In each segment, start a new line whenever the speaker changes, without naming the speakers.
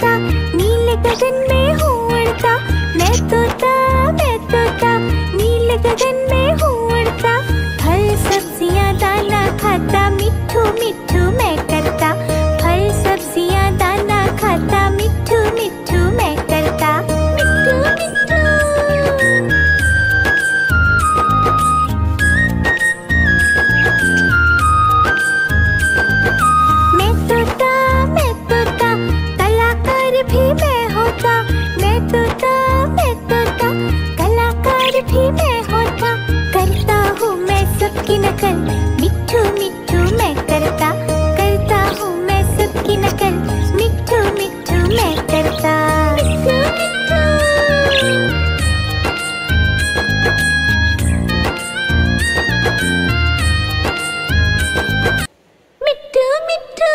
तोता, नीले गगन में हूँ उड़ता। मैं तोता, मैं तोता, नीले गगन में हूँ उड़ता। फल सब्जियाँ दाना खाता, मिट्ठू मिट्ठू मैं करता। फल सब्जियाँ दाना खाता, मिट्ठू मिट्ठू मैं करता। मिट्ठू मिट्ठू। मैं तोता, कलाकार भी मैं होता। मैं तोता, कलाकार भी मैं होता। करता हूँ मैं सबकी नकल, मिट्ठू मिट्ठू मैं करता। करता हूँ मैं सबकी नकल, मिट्ठू मिट्ठू मैं करता। मिट्ठू मिट्ठू। मिट्ठू मिट्ठू।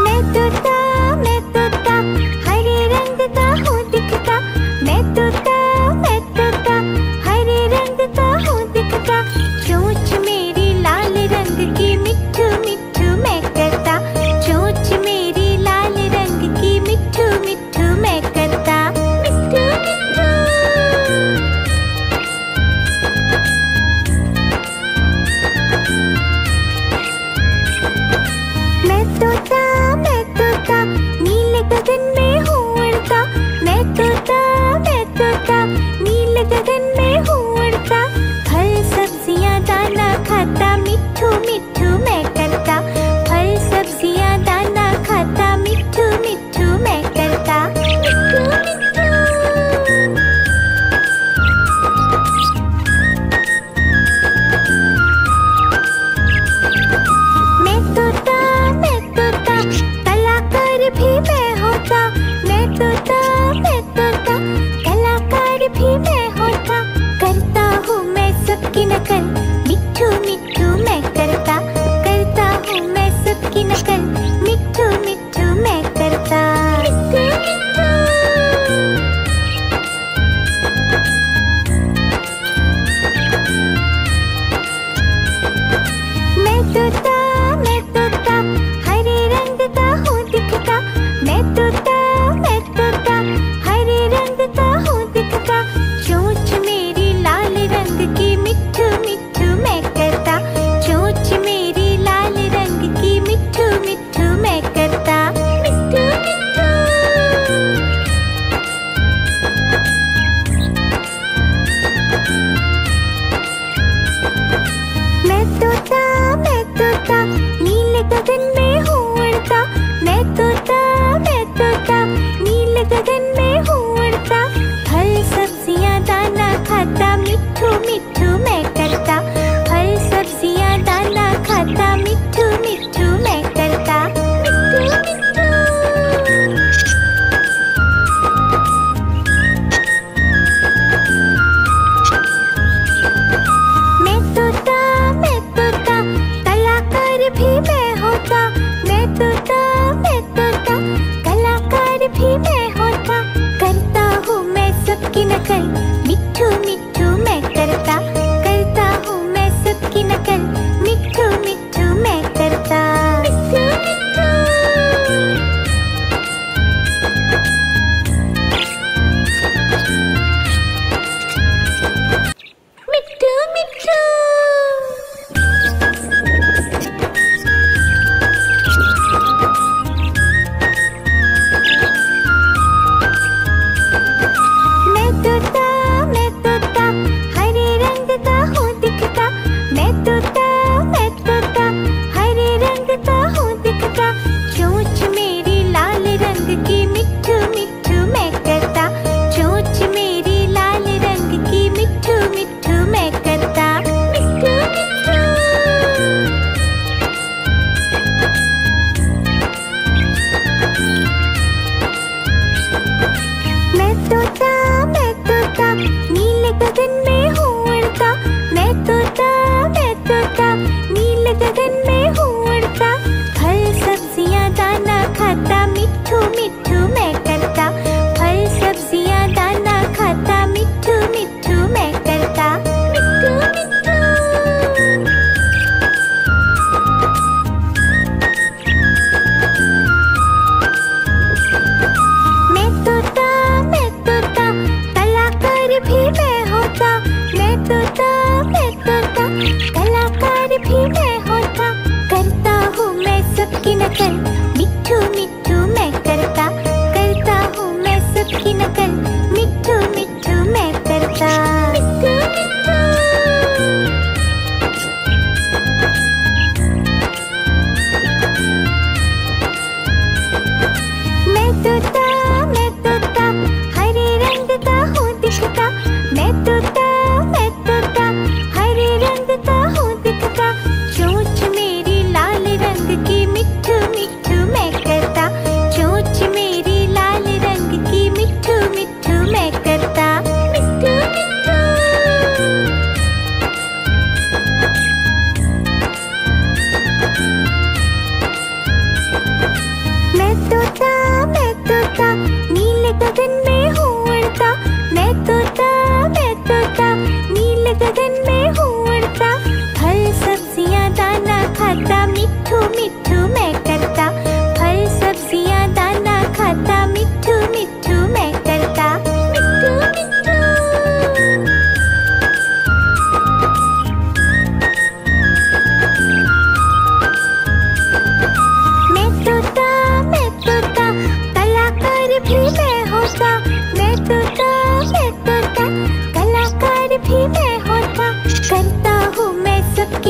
मैं तोता, हरे रंग का हूँ दिखता। मैं तोता,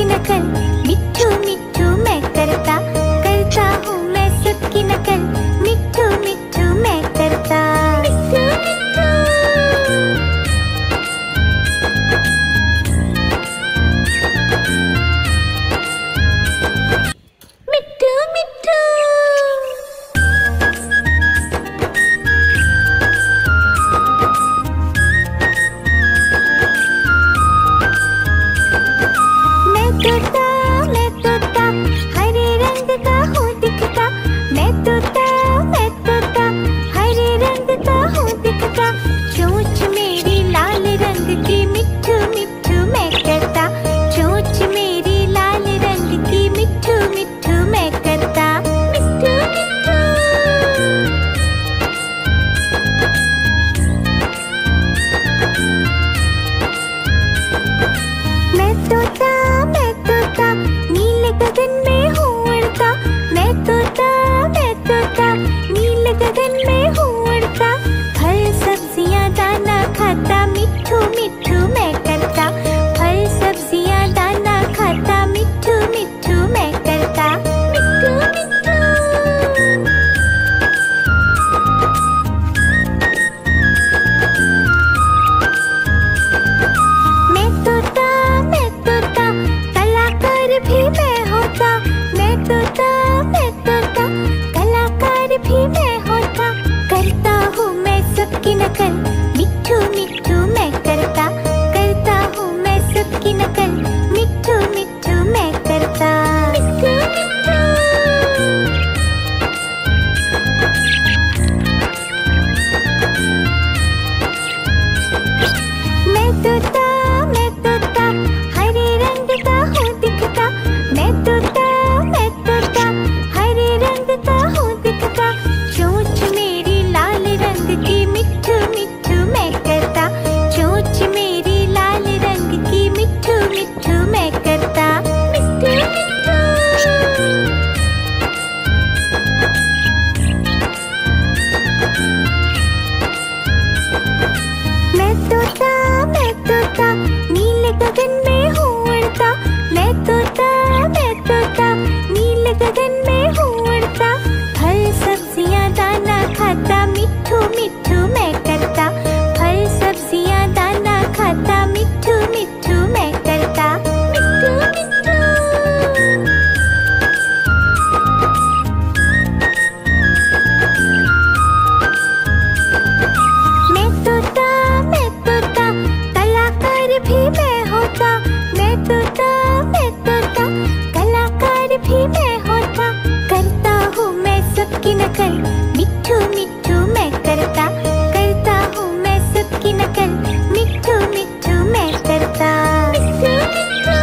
सबकी नकल, मिट्ठू मिट्ठू मैं करता, करता हूँ मैं सबकी नकल, मिट्ठू मिट्ठू मैं करता। मिट्ठू मिट्ठू मिट्ठू मिट्ठू मैं तोता हरे रंग का हूँ दिखता, मैं तोता हरे रंग का हूँ दिखता, चोंच मेरी लाल रंग की, मिट्ठू मिट्ठू मैं करता, चोंच मेरी लाल रंग की, मिट्ठू मिट्ठू मैं करता। मिट्ठू मिट्ठू मैं तोता नीले गगन में हूँ उड़ता, मैं तोता नीले गगन में हूँ उड़ता, फल सब्जियाँ दाना खाता, मिट्ठू मिट्ठू मैं करता, फल सब्जियाँ दाना खाता, मिट्ठू मिट्ठू मैं करता। मिट्ठू मिट्ठू मैं तोता कलाकार भी मैं होता, मैं तोता कलाकार भी मैं होता, करता हूँ मैं सबकी नकल, मिट्ठू मिट्ठू मैं करता, करता हूँ मैं सबकी नकल, मिट्ठू मिट्ठू मैं करता। मिट्ठू मिट्ठू मैं तोता हरे रंग का हूँ दिखता, मैं तोता हरे रंग का हूँ दिखता, चोंच मेरी लाल रंग की, मिट्ठू मिट्ठू मैं करता, चोंच मेरी लाल रंग की, मिट्ठू मिट्ठू मैं करता। मिट्ठू मिट्ठू मैं तोता नीले गगन में हूँ उड़ता, मैं तोता नीले गगन में हूँ उड़ता, फल सब्जियाँ दाना खाता, मिट्ठू मिट्ठू मैं करता, फल सब्जियाँ दाना खाता, मिट्ठू मिट्ठू मैं करता। मिट्ठू मिट्ठू मैं तोता कलाकार भी मैं होता, मैं तोता कलाकार भी मैं होता, करता हूँ मैं सबकी नकल, मिट्ठू मिट्ठू मैं करता, करता हूँ मैं सबकी नकल, मिट्ठू मिट्ठू मैं करता। मिट्ठू मिट्ठू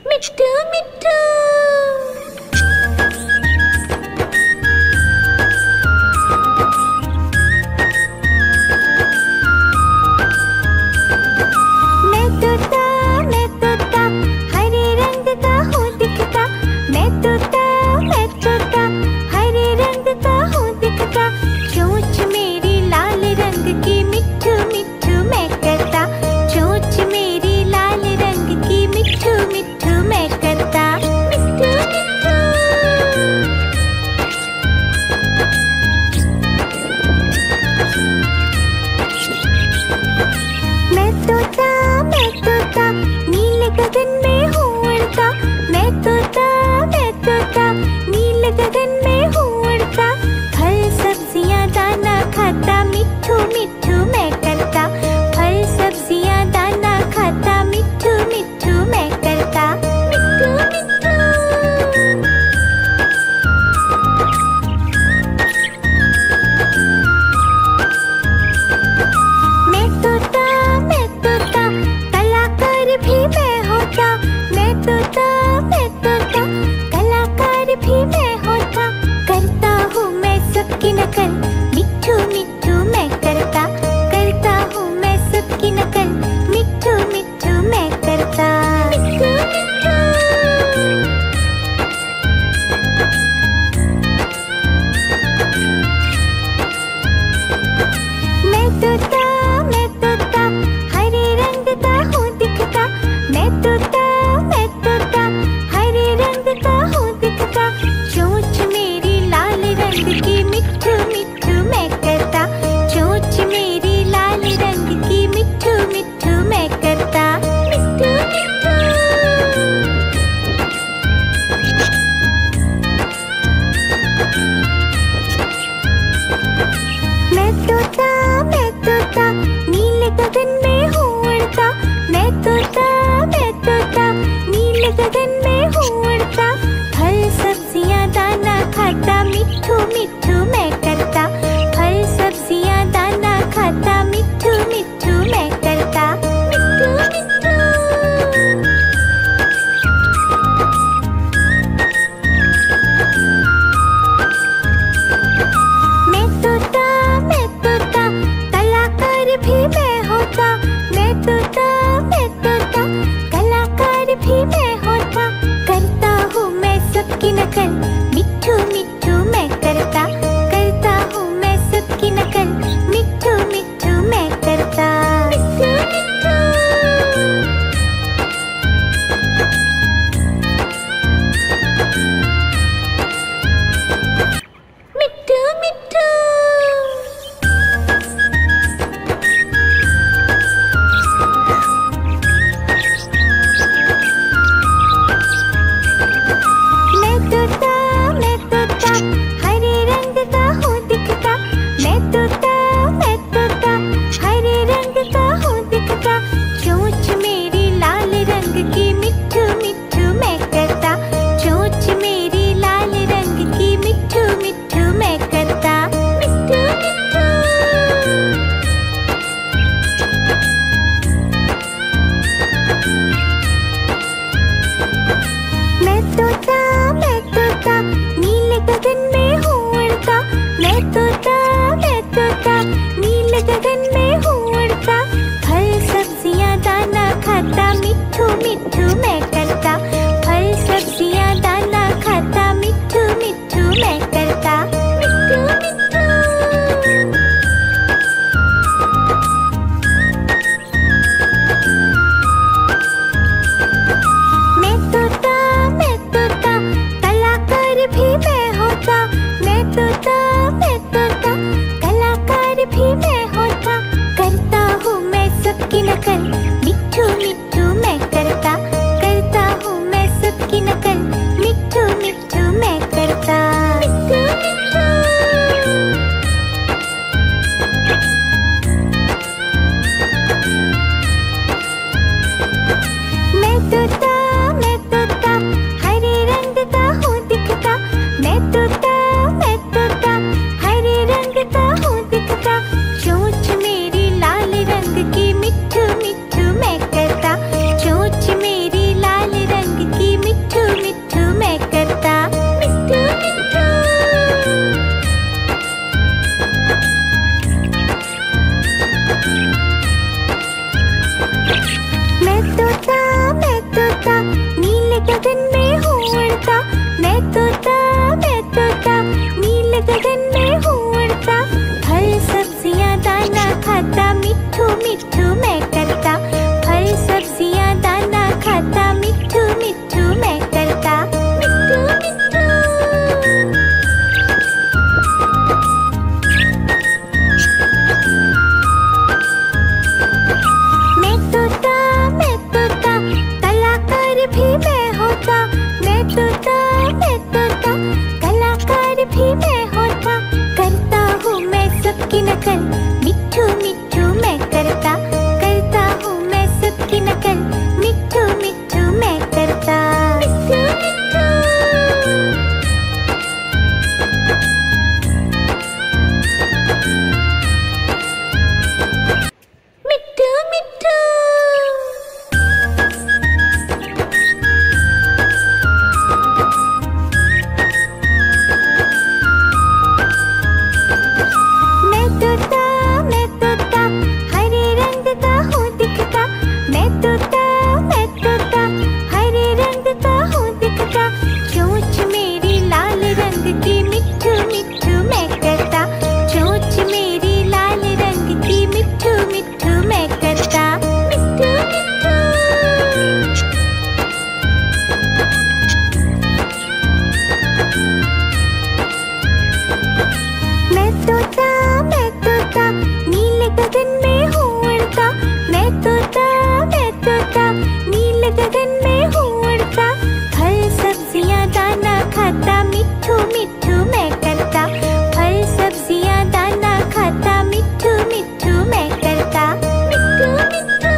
मिट्ठू मिट्ठू मैं तोता हरे रंग हूँ उड़ता, फल सब्जियाँ दाना खाता, मिट्ठू मिट्ठू मैं करता, फल सब्जियाँ दाना खाता, मिट्ठू मिट्ठू मैं करता, मिट्ठू मिट्ठू। मैं तोता, कलाकार भी मैं होता, मैं तोता, कलाकार भी मैं होता, करता हूँ मैं सबकी नकल, मिट्ठू मिट्ठू मैं करता, करता हूँ मैं सबकी नकल, मिट्ठू मिट्ठू मैं करता, मिट्ठू मिट्ठू। मिट्ठू मिट्ठू। मैं तोता, हरे रंग का हूँ दिखता, मैं तोता, हरे रंग का हूँ दिखता, चोंच मेरी लाल रंग की, मिट्ठू मिट्ठू मैं करता, चोंच मेरी लाल रंग की, मिट्ठू मिट्ठू मैं करता, मिट्ठू मिट्ठू। मैं तोता, नीले गगन में हूँ उड़ता, मैं तोता, नीले गगन में हूँ उड़ता, फल सब्जियाँ दाना खाता, मिट्ठू मिट्ठू मैं करता, फल सब्जियाँ दाना खाता, मिट्ठू मिट्ठू मैं करता, मिट्ठू मिट्ठू। मैं तोता, कलाकार भी मैं होता, मैं तोता, कलाकार भी मैं होता, करता हूँ मैं सबकी नकल, मिट्ठू मिट्ठू मैं करता, करता हूँ मैं सबकी नकल, मिट्ठू मिट्ठू मैं करता, मिट्ठू मिट्ठू। मैं तोता, हरे रंग का हूँ दिखता, मैं तोता, हरे रंग का हूँ दिखता, चोंच मेरी लाल रंग की, मिट्ठू मिट्ठू मैं करता, चोंच मेरी लाल रंग की, मिट्ठू मिट्ठू मैं करता, मिट्ठू मिट्ठू। मैं तोता, नीले गगन में हूँ उड़ता, मैं तोता, नीले गगन में हूँ उड़ता, फल सब्जियाँ दाना खाता, मिट्ठू मिट्ठू मैं करता, फल सब्जियाँ दाना खाता, मिट्ठू मिट्ठू मैं करता, मिट्ठू मिट्ठू। मैं तोता, कलाकार भी मैं होता, मैं तोता, कलाकार भी मैं होता, करता हूँ मैं सबकी नकल, मिट्ठू मिट्ठू मैं करता, करता हूँ मैं सबकी नकल, मिट्ठू मिट्ठू मैं करता, मिट्ठू मिट्ठू। मिट्ठू मिट्ठू। मैं तोता, हरे रंग का हूँ दिखता, मैं तोता, हरे रंग का हूँ दिखता, चोंच मेरी लाल रंग की, मिट्ठू मिट्ठू मैं करता, चोंच मेरी लाल रंग की, मिट्ठू मिट्ठू मैं करता, मिट्ठू मिट्ठू। मैं तोता, नीले गगन में हूँ उड़ता, मैं तोता, नीले गगन में हूँ उड़ता, फल सब्जियाँ दाना खाता, मिट्ठू मिट्ठू मैं करता, फल सब्जियाँ दाना खाता, मिट्ठू मिट्ठू मैं करता, मिट्ठू मिट्ठू।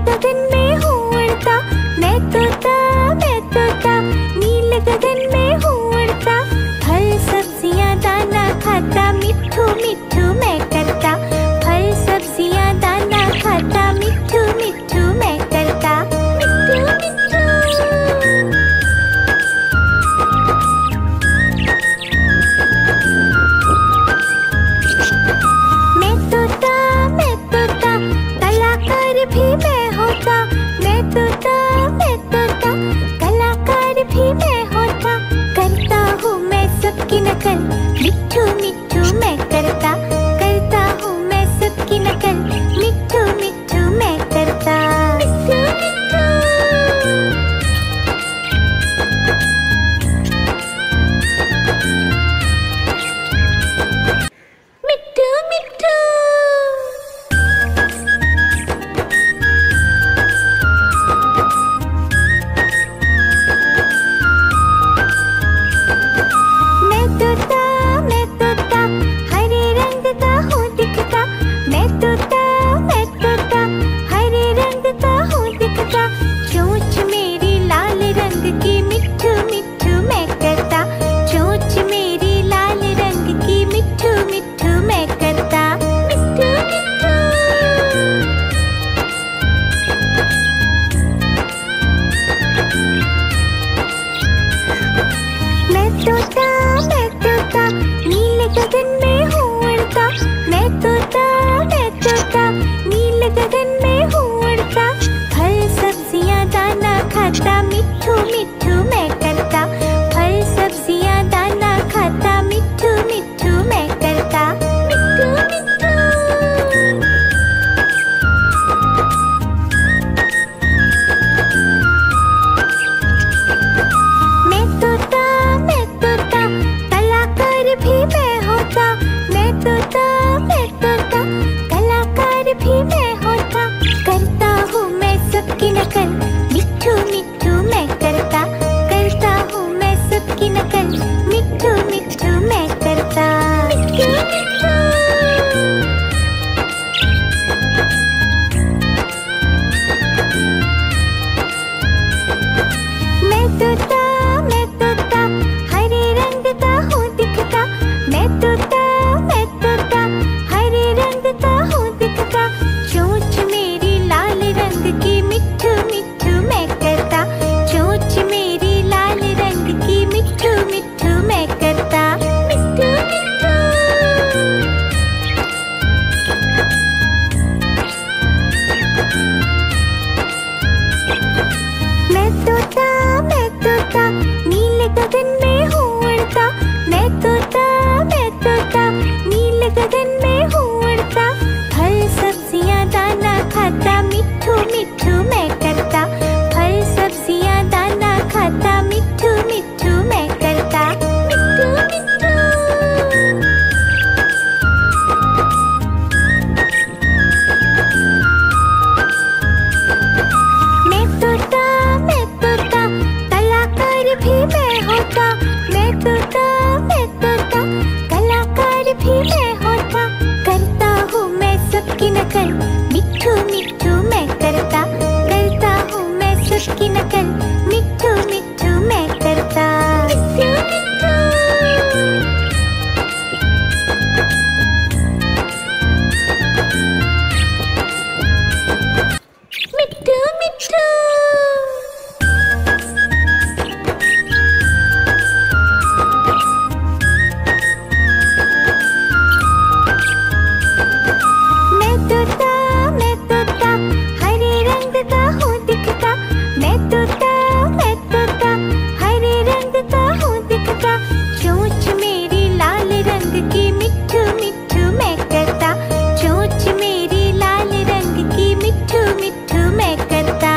गगन में हूँ उड़ता, मैं तोता नीले गगन में हूँ उड़ता। फल सब्जियाँ दाना खाता, मिट्ठू मिट्ठू मैं करता। फल सब्जियाँ दाना खाता, मिट्ठू मिट्ठू मैं करता। मिट्ठू मिट्ठू। मैं तोता कलाकार भी मैं होता। मैं तोता कलाकार भी मैं होता। करता हूँ मैं सबकी नकल, मिट्ठू मिट्ठू मैं करता। करता हूँ मैं सबकी नकल, मिट्ठू मिट्ठू मैं करता। मिट्ठू मिट्ठू। मिट्ठू मिट्ठू। मैं तोता हरे रंग का हूँ दिखता। मैं तोता हरे रंग का हूँ दिखता। चोंच मेरी लाल रंग की, मिट्ठू मिट्ठू मैं करता। चोंच मेरी लाल रंग की, मिट्ठू मिट्ठू मैं करता। मिट्ठू मिट्ठू। मैं तोता नीले गगन में हूँ उड़ता। मैं तोता नीले गगन में हूँ उड़ता। फल सब्जियाँ दाना खाता, मिट्ठू मिट्ठू मैं करता। फल सब्जियाँ दाना खाता, मिट्ठू मिट्ठू मैं करता। मिट्ठू मिट्ठू। मैं तोता कलाकार भी मैं होता। मैं तोता कलाकार भी मैं होता। करता हूँ मैं सबकी नकल, मिट्ठू मिट्ठू मैं करता। करता हूँ मैं सबकी नकल, मिट्ठू मिट्ठू मैं करता। मिट्ठू मिट्ठू। मैं तोता हरे रंग का हूँ दिखता। मैं तोता हरे रंग का हूँ दिखता। चोंच मेरी लाल रंग की, मिट्ठू मिट्ठू मैं करता। चोंच मेरी लाल रंग की, मिट्ठू मिट्ठू मैं करता। मिट्ठू मिट्ठू। मैं तोता नीले गगन में हूँ उड़ता। मैं तोता नीले गगन में हूँ उड़ता। फल सब्जियाँ दाना खाता, मिट्ठू मिट्ठू मैं करता। फल सब्जियाँ दाना खाता, मिट्ठू मिट्ठू मैं करता। मिट्ठू मिट्ठू। मैं तोता कलाकार भी मैं होता। मैं तोता कलाकार भी मैं होता। करता हूँ मैं सबकी नकल, मिट्ठू मिट्ठू मैं करता। करता हूँ मैं सबकी नकल, मिट्ठू मिट्ठू मैं करता। मिट्ठू मिट्ठू। मिट्ठू मिट्ठू। मैं तोता हरे रंग का हूँ दिखता। मैं तोता हरे रंग का हूँ दिखता। चोंच मेरी लाल रंग की, मिट्ठू मिट्ठू मैं करता। चोंच मेरी लाल रंग की, मिट्ठू मिट्ठू मैं करता।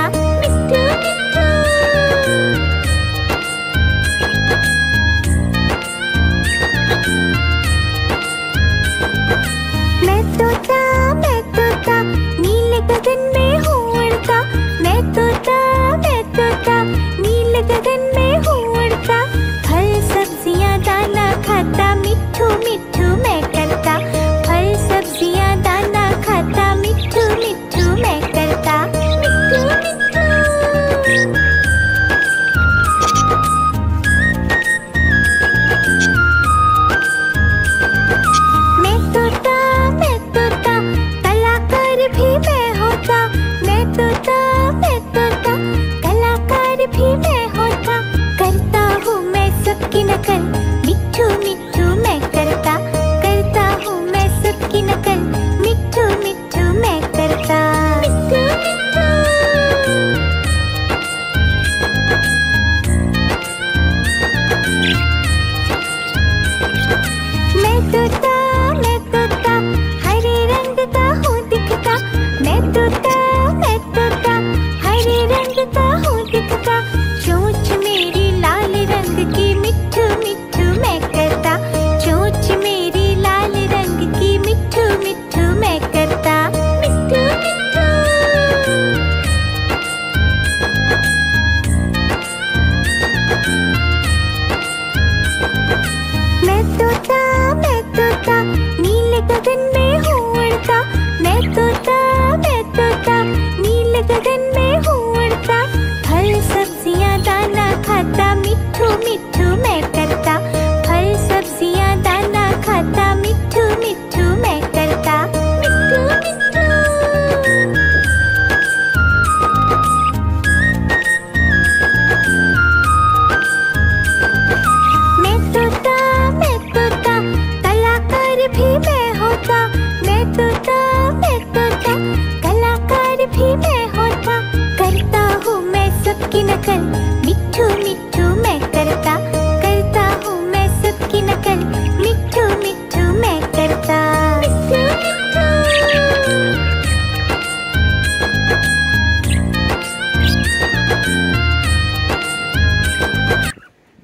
नकल, मिट्ठू मिट्ठू मैं करता, करता हूँ मैं सबकी नकल, मिट्ठू मिट्ठू मैं करता। मिट्ठू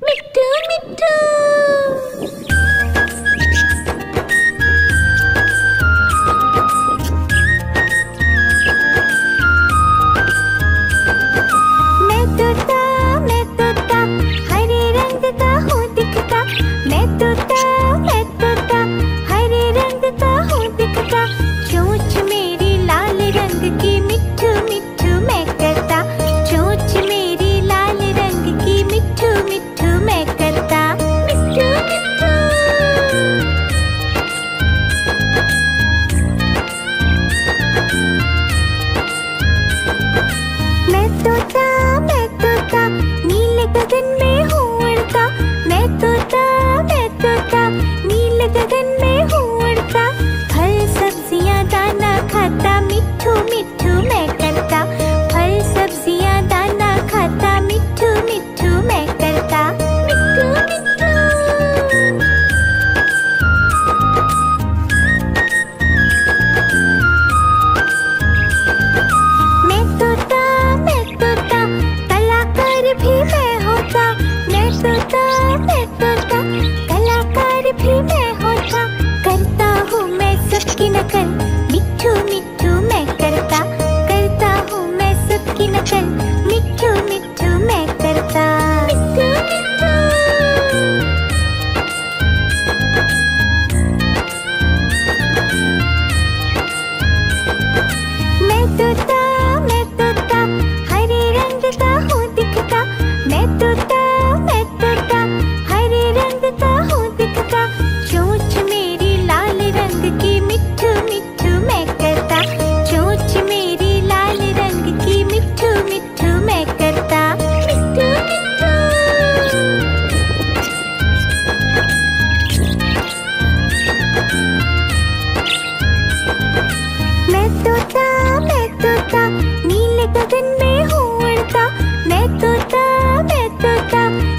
मिट्ठू मिट्ठू मैं तोता हरे रंग का हूँ दिखता, मैं तोता हरे रंग का हूँ दिखता, चोंच मेरी लाल रंग की, मिट्ठू मिट्ठू मैं करता, चोंच मेरी लाल रंग की, मिट्ठू मिट्ठू मैं करता। मिट्ठू मिट्ठू मैं तोता नीले गगन में हूँ उड़ता, मैं तोता नीले गगन में हूँ उड़ता, फल सब्जियाँ दाना खाता, मिट्ठू मिट्ठू मैं करता, फल सब्जियाँ दाना खाता, मिट्ठू मिट्ठू मैं करता। मिट्ठू मिट्ठू मैं तोता कलाकार भी मैं होता, मैं तोता कलाकार भी मैं होता, करता हूँ मैं सबकी नकल, मिट्ठू मिट्ठू मैं करता, करता हूँ मैं सबकी नकल, मिट्ठू मिट्ठू मैं करता। मिट्ठू मिट्ठू मैं तोता हरे रंग का हूँ दिखता, मैं तोता हरे रंग का हूँ दिखता, चोंच मेरी लाल रंग की, मिट्ठू मिट्ठू मैं करता, चोंच मेरी लाल रंग की, मिट्ठू मिट्ठू मैं करता। मिट्ठू मिट्ठू मैं तोता नीले गगन में हूँ उड़ता, मैं तोता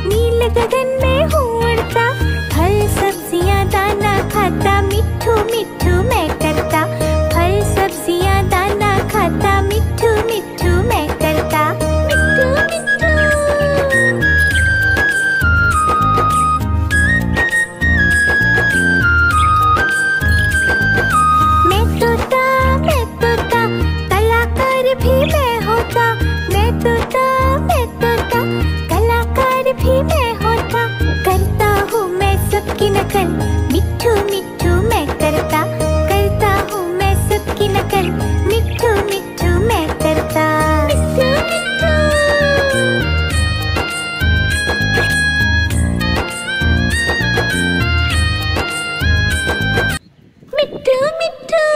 नीले गगन में हूँ उड़ता, फल सब्जियाँ दाना खाता, मिट्ठू मिट्ठू मैं करता, फल सब्जियाँ दाना खाता, मिट्ठू मिट्ठू मैं करता। मिट्ठू मिट्ठू मैं तोता कलाकार भी मैं होता, मैं तोता कलाकार भी मैं होता, करता हूँ मैं सबकी नकल, मिट्ठू मिट्ठू मैं करता, करता हूँ मैं सबकी नकल, मिट्ठू मिट्ठू मैं करता। मिट्ठू मिट्ठू मिट्ठू मिट्ठू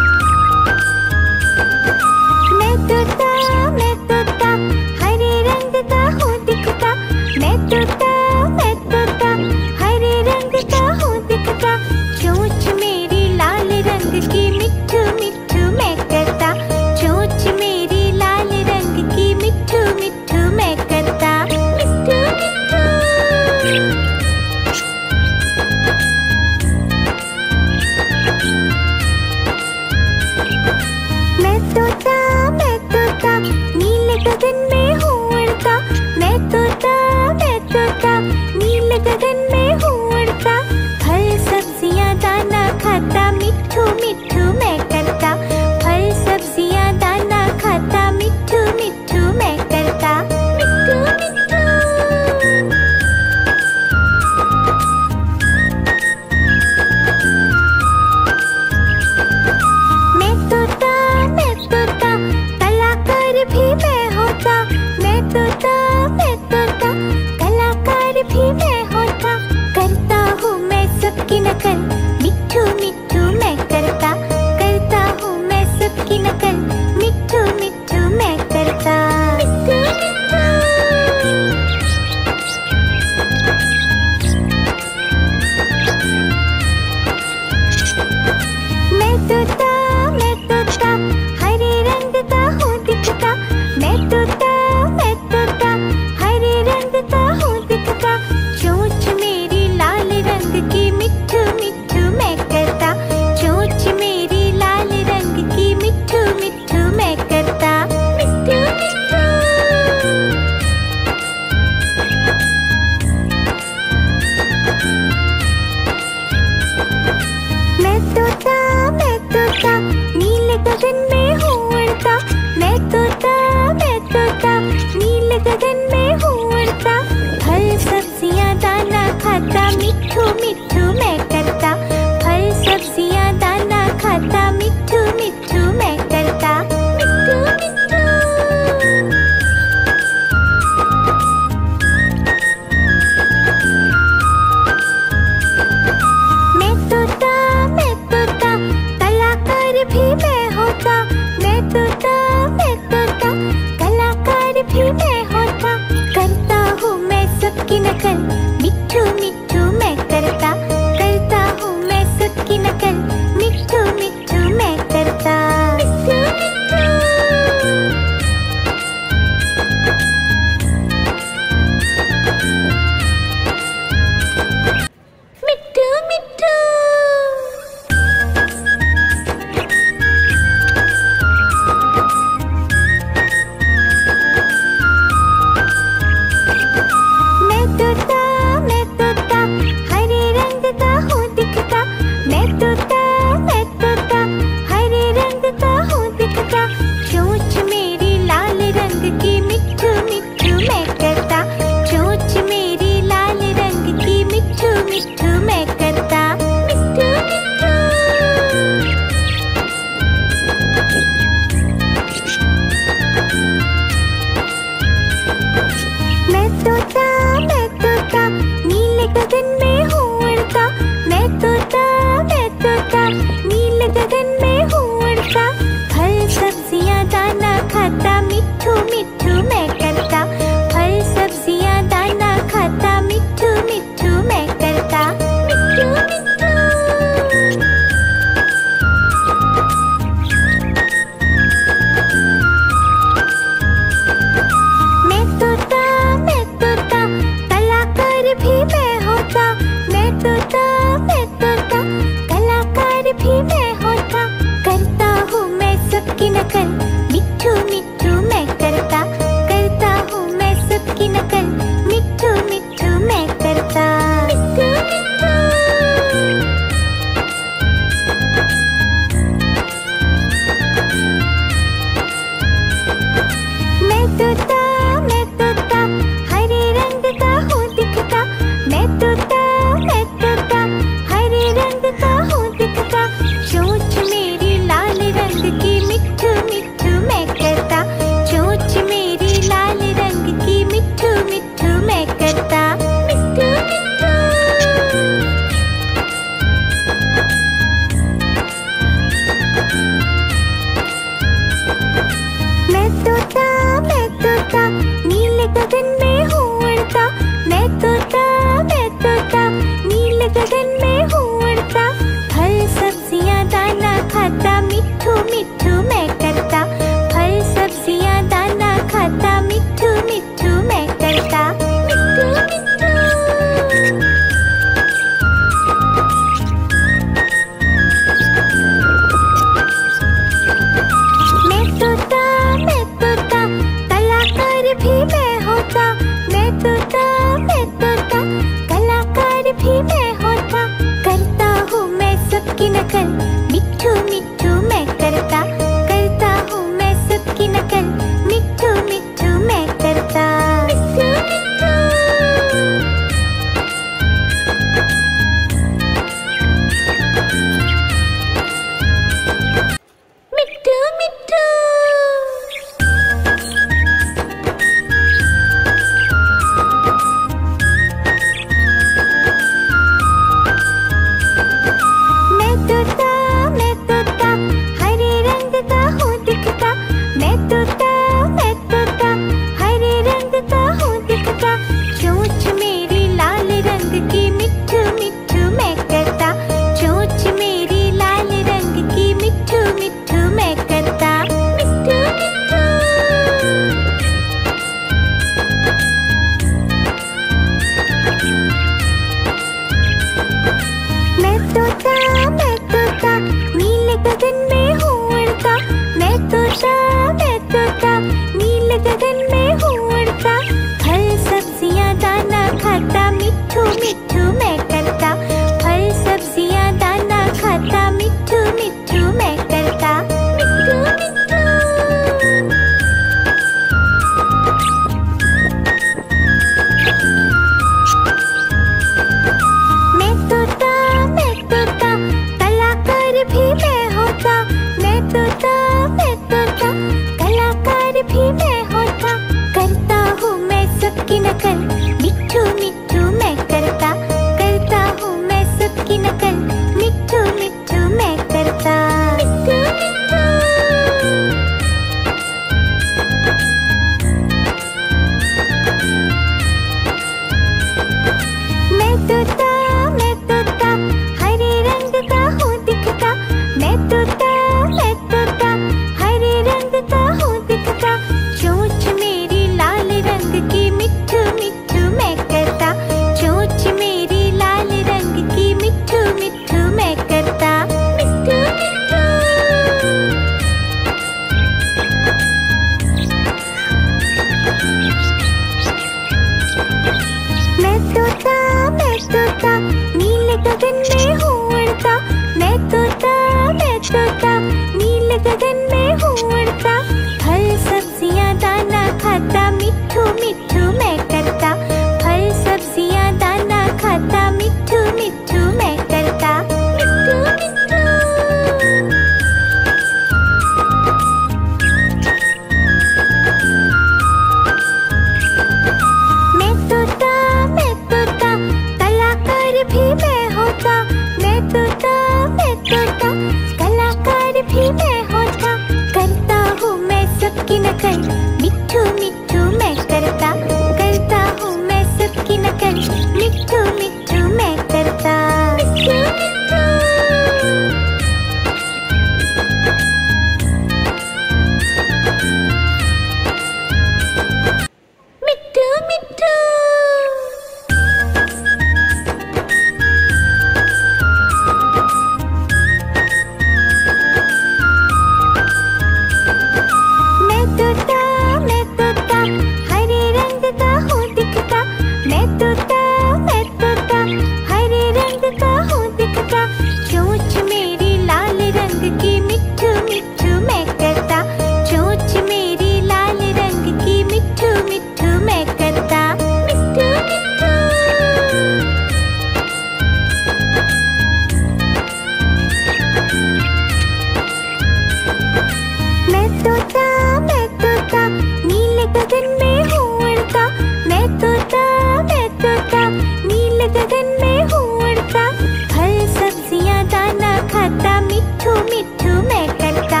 मिट्ठू मिट्ठू मैं करता,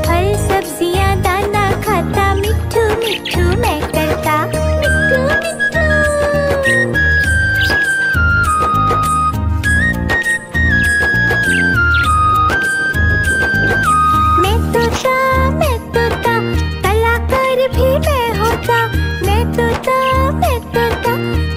फल सब्जियां दाना खाता, मिट्ठू मिट्ठू मैं करता, मिट्ठू मिट्ठू। मैं तोता कलाकार भी मैं होता, मैं तोता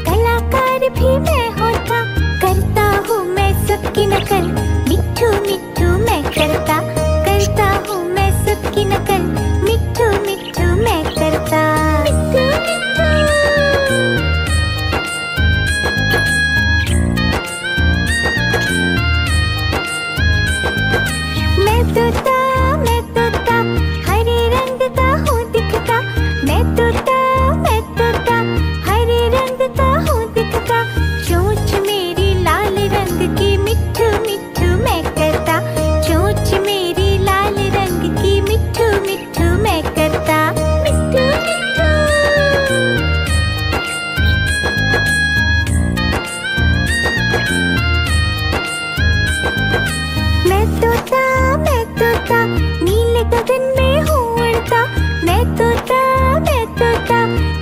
कलाकार भी मैं होता, करता हूँ मैं सबकी नकल, मिट्ठू मिट्ठू मैं करता, करता हूँ मैं सबकी नकल, मिट्ठू मिट्ठू मैं करता, मिट्ठू मिट्ठू। मैं तोता हरे रंग का हूँ दिखता, मैं तोता हरे रंग का हूँ दिखता, चोंच मेरी लाल रंग की, मिट्ठू मिट्ठू मैं करता, चोंच मेरी लाल रंग की, मिट्ठू मिट्ठू मैं करता, मिट्ठू मिट्ठू। मैं तोता नीले गगन में हूँ उड़ता, मैं तोता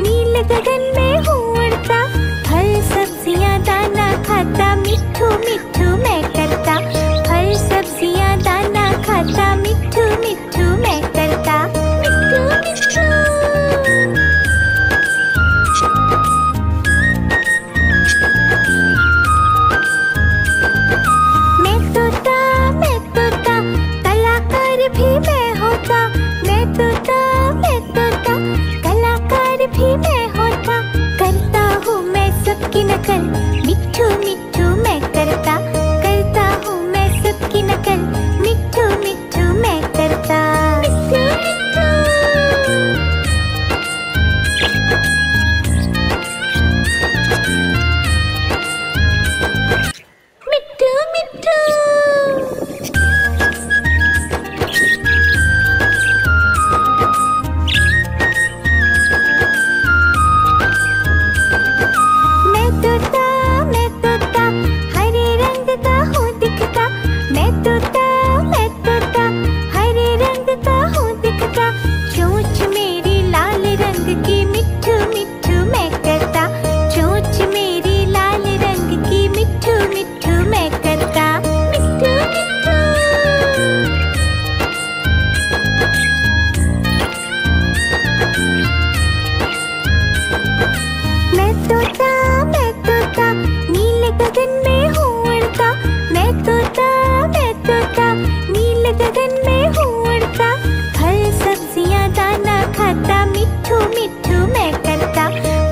नीले गगन में हूँ उड़ता, फल सब्जियां दाना खाता, मिट्ठू मिट्ठू मैं करता, फल सब्जियां दाना खाता, मिट्ठू मिट्ठू मैं करता, मिट्ठू मिट्ठू। मैं तोता कलाकार भी मैं होता, मैं तोता कलाकार भी मैं होता, करता हूँ मैं सबकी नकल, मिट्ठू मिट्ठू मैं करता, करता हूँ मैं सबकी नकल, मिट्ठू मिट्ठू मैं करता, मिट्ठू मिट्ठू। मिट्ठू मिट्ठू। मैं तोता हरे रंग का हूँ दिखता, मैं तोता हरे रंग का हूँ दिखता, चोंच मेरी लाल रंग की, मिट्ठू मिट्ठू मैं करता, चोंच मेरी लाल रंग की, मिट्ठू मिट्ठू मैं करता, मिट्ठू मिट्ठू। मैं तोता नीले गगन में हूँ उड़ता, मैं तोता नीले गगन में हूँ उड़ता, फल सब्जियां दाना खाता, मिट्ठू मिट्ठू मैं करता,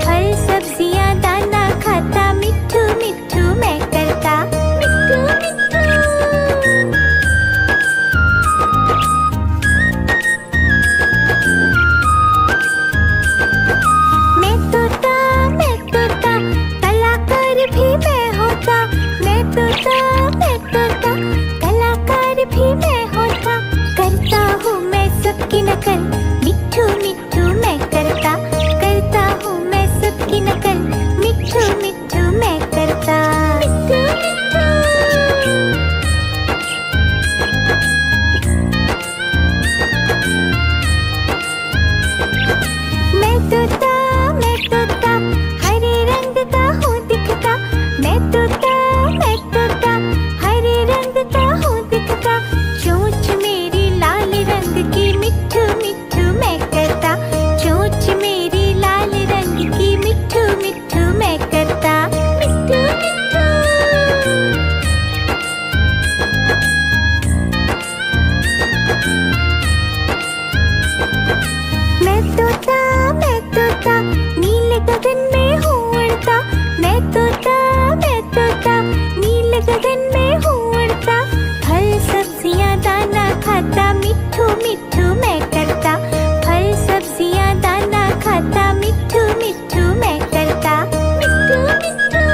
फल सब्जियां दाना खाता, मिट्ठू मिट्ठू मैं करता, मिट्ठू मिट्ठू। मैं तोता कलाकार भी मैं होता, मैं तोता कलाकार भी मैं होता, करता हूँ मैं सबकी नकल, मिट्ठू मिट्ठू मैं करता, करता हूँ मैं सबकी नकल, मिट्ठू मिट्ठू मैं करता, मिट्ठू मिट्ठू। मैं तोता हरे रंग का हूँ दिखता, मैं तोता हरे रंग का हूँ दिखता, चोंच मेरी लाल रंग की, मिट्ठू मिट्ठू मैं करता, चोंच मेरी लाल रंग की, मिट्ठू मिट्ठू मैं करता, मिट्ठू मिट्ठू। मैं तोता नीले गगन में हूँ उड़ता, मैं तोता नीले गगन में हूँ उड़ता, फल सब्जियां दाना खाता, मिट्ठू मिट्ठू मैं करता, फल सब्जियां दाना खाता, मिट्ठू मिट्ठू मैं करता, मिट्ठू मिट्ठू।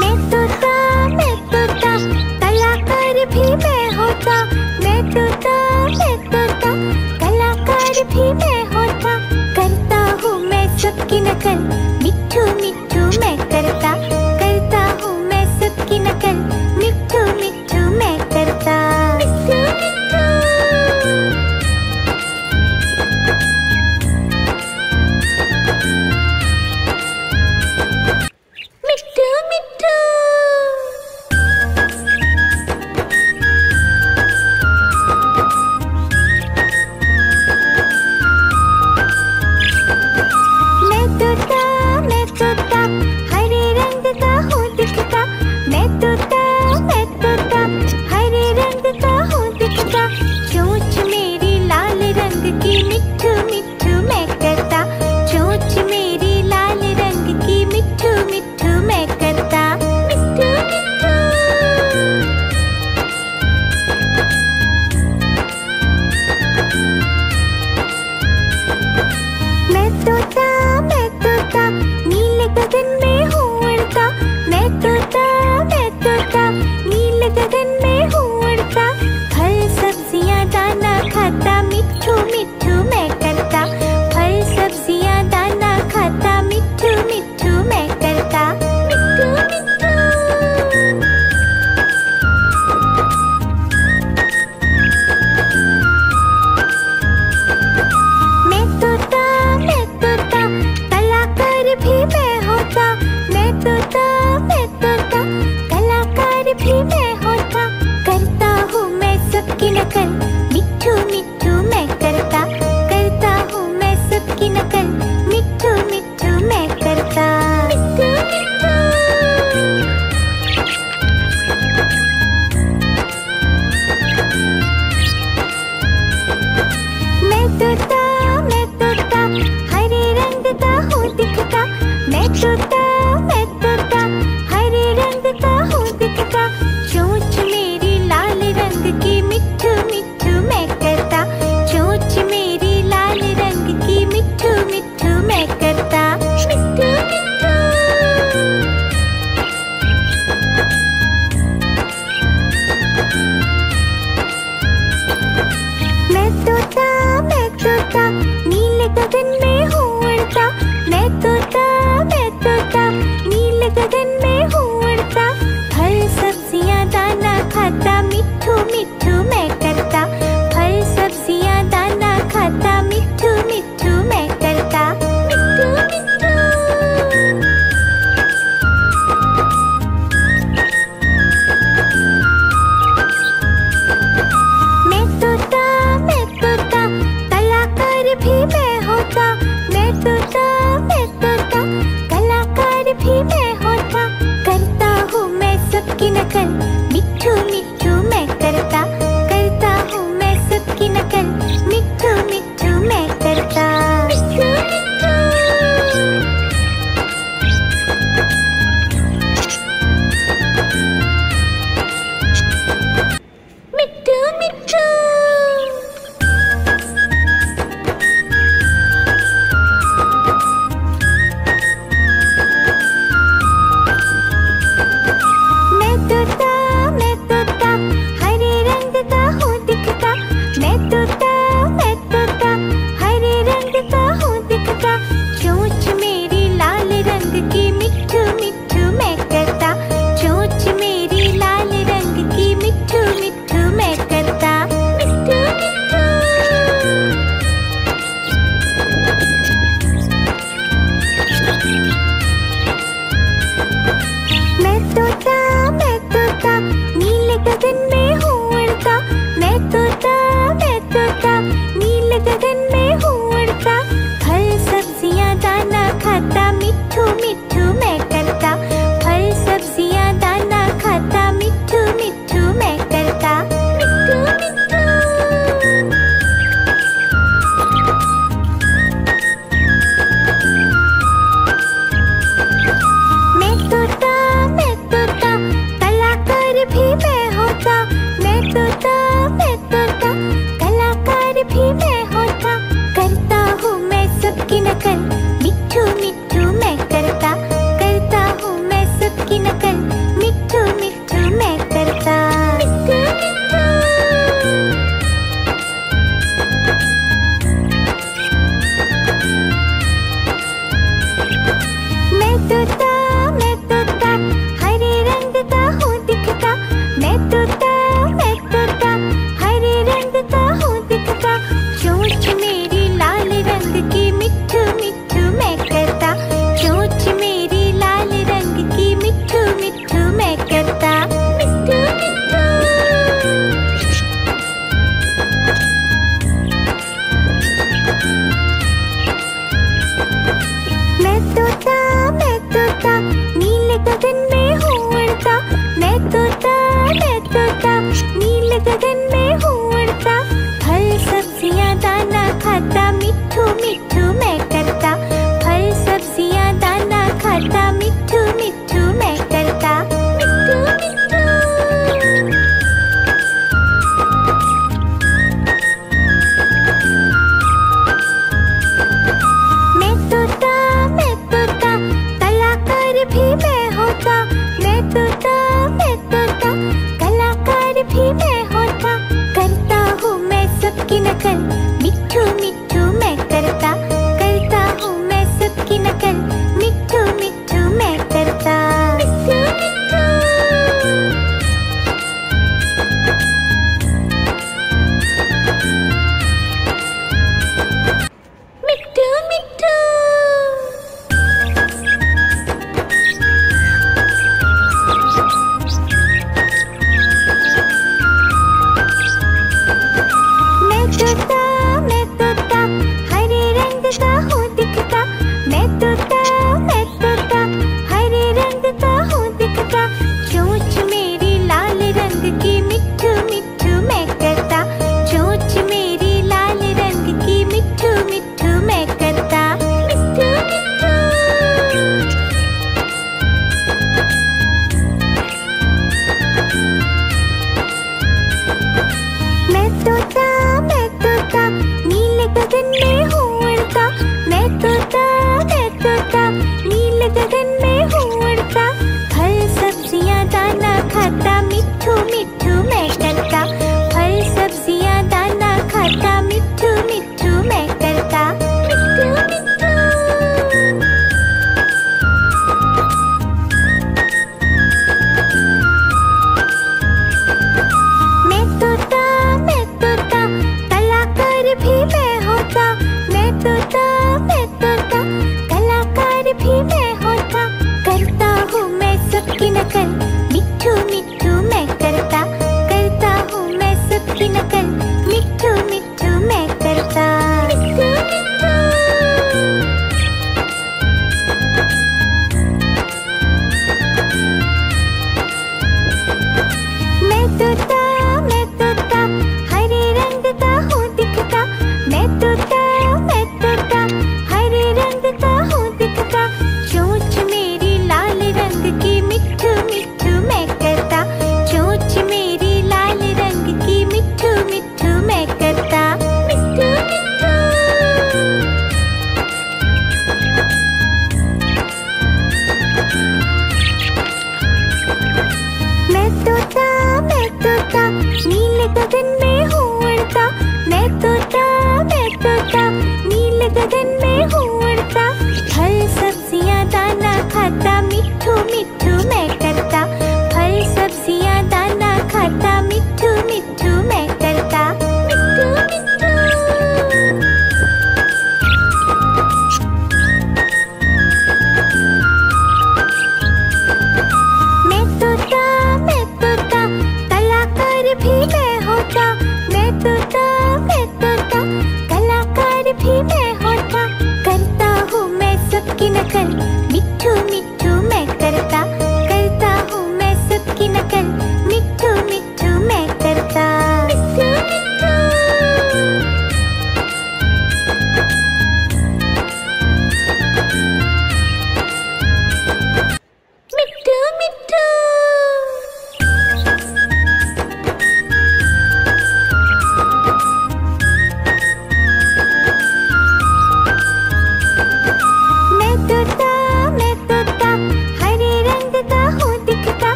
मैं तोता कलाकार भी मैं होता, मैं तोता कलाकार भी मैं होता, करता हूँ मैं सबकी नकल, तोता मैं तोता, कलाकार भी मैं होता। करता हूँ मैं सबकी नकल, मिट्ठू मिट्ठू मैं करता। करता हूँ मैं सबकी नकल, मिट्ठू मिट्ठू मैं करता। मिट्ठू मिट्ठू मिट्ठू मिट्ठू। मैं तोता हरे रंग का हूँ दिखता। मैं तोता हरे रंग का हूँ दिखता। चोंच मेरी लाल रंग की, मिट्ठू मिट्ठू मैं करता। चोंच मेरी लाल रंग की, मिट्ठू मिट्ठू मैं करता। मिट्ठू मिट्ठू। मैं तोता नीले गगन में हूँ उड़ता। मैं तोता नीले गगन में हूँ उड़ता। फल सब्जियाँ दाना खाता, मिट्ठू मिट्ठू मैं करता। फल सब्जियाँ दाना खाता, मिट्ठू मिट्ठू मैं करता। मिट्ठू मिट्ठू। मैं तोता कलाकार भी मैं होता। मैं तोता कलाकार भी मैं होता। करता हूँ मैं सबकी नकल,